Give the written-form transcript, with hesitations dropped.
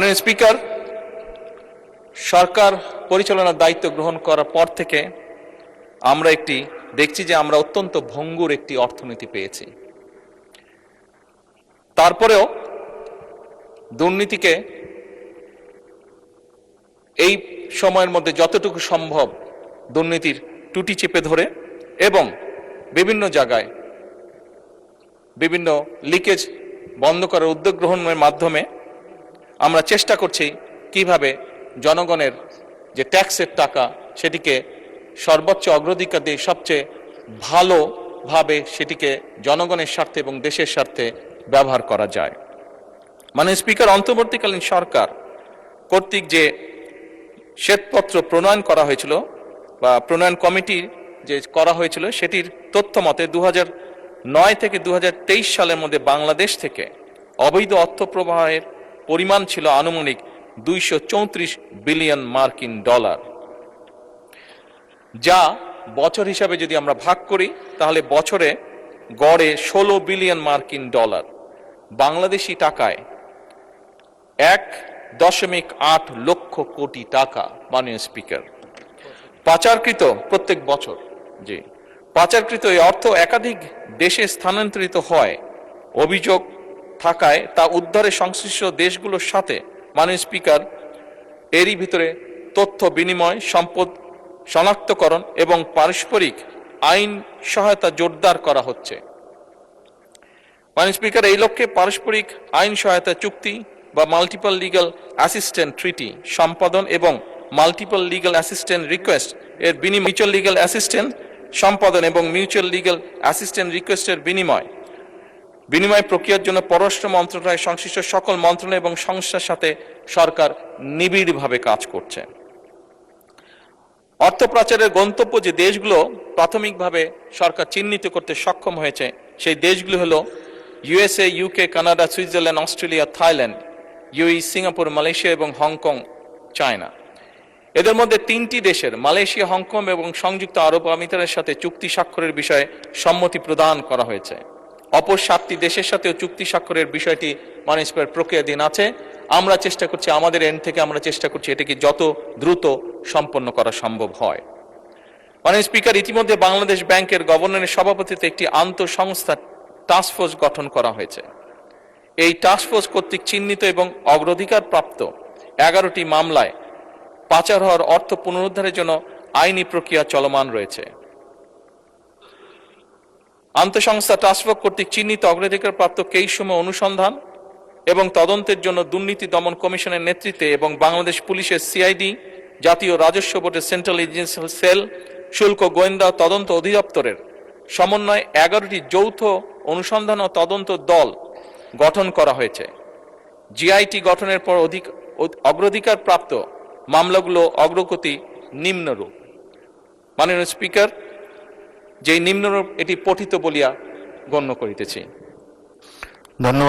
মাননীয় স্পিকার, সরকার পরিচালনার দায়িত্ব গ্রহণ করার পর থেকে আমরা দেখছি যে আমরা অত্যন্ত ভঙ্গুর একটি অর্থনীতি পেয়েছি। তারপরেও দুর্নীতিকে এই সময়ের মধ্যে যতটুকু সম্ভব দুর্নীতির টুটি চেপে ধরে এবং বিভিন্ন জায়গায় বিভিন্ন লিকেজ বন্ধ করার উদ্যোগ গ্রহণের মাধ্যমে আমরা চেষ্টা করছি কিভাবে জনগণের যে ট্যাক্সের টাকা সেটিকে সর্বোচ্চ অগ্রাধিকার দিয়ে সবচেয়ে ভালোভাবে সেটিকে জনগণের স্বার্থে এবং দেশের স্বার্থে ব্যবহার করা যায়। মাননীয় স্পিকার, অন্তর্বর্তীকালীন সরকার কর্তৃক যে শ্বেতপত্র প্রণয়ন করা হয়েছিল বা প্রণয়ন কমিটি যে করা হয়েছিল সেটির তথ্য মতে 2009 থেকে 2023 সালের মধ্যে বাংলাদেশ থেকে অবৈধ অর্থ প্রবাহের পরিমাণ ছিল আনুমানিক 234 বিলিয়ন মার্কিন ডলার, যা বছর হিসাবে যদি আমরা ভাগ করি তাহলে বছরে গড়ে 16 বিলিয়ন মার্কিন ডলার, বাংলাদেশি টাকায় 1.8 লক্ষ কোটি টাকা। মাননীয় স্পিকার, পাচারকৃত প্রত্যেক বছর পাচারকৃত এই অর্থ একাধিক দেশে স্থানান্তরিত হয় অভিযোগ থাকায় তা উদ্ধারে সংশ্লিষ্ট দেশগুলোর সাথে মাননীয় স্পিকার এরই ভিতরে তথ্য বিনিময়, সম্পদ শনাক্তকরণ এবং পারস্পরিক আইন সহায়তা জোরদার করা হচ্ছে। মাননীয় স্পিকার, এই লক্ষ্যে পারস্পরিক আইন সহায়তা চুক্তি বা মাল্টিপল লিগ্যাল অ্যাসিস্ট্যান্ট ট্রিটি সম্পাদন এবং মাল্টিপল লিগ্যাল অ্যাসিস্ট্যান্ট রিকোয়েস্ট এর বিনিময়, মিউচুয়াল লিগ্যাল অ্যাসিস্ট্যান্ট সম্পাদন এবং মিউচুয়াল লিগ্যাল অ্যাসিস্ট্যান্ট রিকোয়েস্টের বিনিময় প্রক্রিয়ার জন্য পররাষ্ট্র মন্ত্রণালয় সংশ্লিষ্ট সকল মন্ত্রণালয় এবং সংস্থার সাথে সরকার নিবিড়ভাবে কাজ করছে। অর্থ পাচারের গন্তব্য যে দেশগুলো প্রাথমিকভাবে সরকার চিহ্নিত করতে সক্ষম হয়েছে সেই দেশগুলো হলো USA, UK, Canada, Switzerland, Australia, Thailand, UAE, Singapore, Malaysia এবং হংকং, চায়না। এদের মধ্যে 3টি দেশের মালয়েশিয়া, হংকং এবং সংযুক্ত আরব আমিরাতের সাথে চুক্তি স্বাক্ষরের বিষয়ে সম্মতি প্রদান করা হয়েছে। অপর 7টি দেশের সাথেও চুক্তি স্বাক্ষরের বিষয়টি মাননীয় স্পিকার প্রক্রিয়াধীন আছে। আমরা চেষ্টা করছি, আমাদের এন্ড থেকে আমরা চেষ্টা করছি এটাকে যত দ্রুত সম্পন্ন করা সম্ভব হয়। মাননীয় স্পিকার, ইতিমধ্যে বাংলাদেশ ব্যাংকের গভর্নরের সভাপতিত্বে একটি আন্তঃসংস্থা টাস্কফোর্স গঠন করা হয়েছে। এই টাস্কফোর্স কর্তৃক চিহ্নিত এবং অগ্রাধিকার প্রাপ্ত 11টি মামলায় পাচার হওয়ার অর্থ পুনরুদ্ধারের জন্য আইনি প্রক্রিয়া চলমান রয়েছে। আন্তঃসংস্থা টাস্কফোর্স কর্তৃক চিহ্নিত অগ্রাধিকার প্রাপ্ত কেসসমূহ অনুসন্ধান এবং তদন্তের জন্য দুর্নীতি দমন কমিশনের নেতৃত্বে এবং বাংলাদেশ পুলিশের সিআইডি, জাতীয় রাজস্ব বোর্ডের সেন্ট্রাল এজেন্সি সেল, শুল্ক গোয়েন্দা তদন্ত অধিদপ্তরের সমন্বয়ে 11টি যৌথ অনুসন্ধান ও তদন্ত দল গঠন করা হয়েছে। জিআইটি গঠনের পর অগ্রাধিকার প্রাপ্ত মামলাগুলো অগ্রগতি নিম্নরূপ। মাননীয় স্পিকার, যেই নিম্নরূপ এটি পঠিত বলিয়া গণ্য করিতেছি। ধন্যবাদ।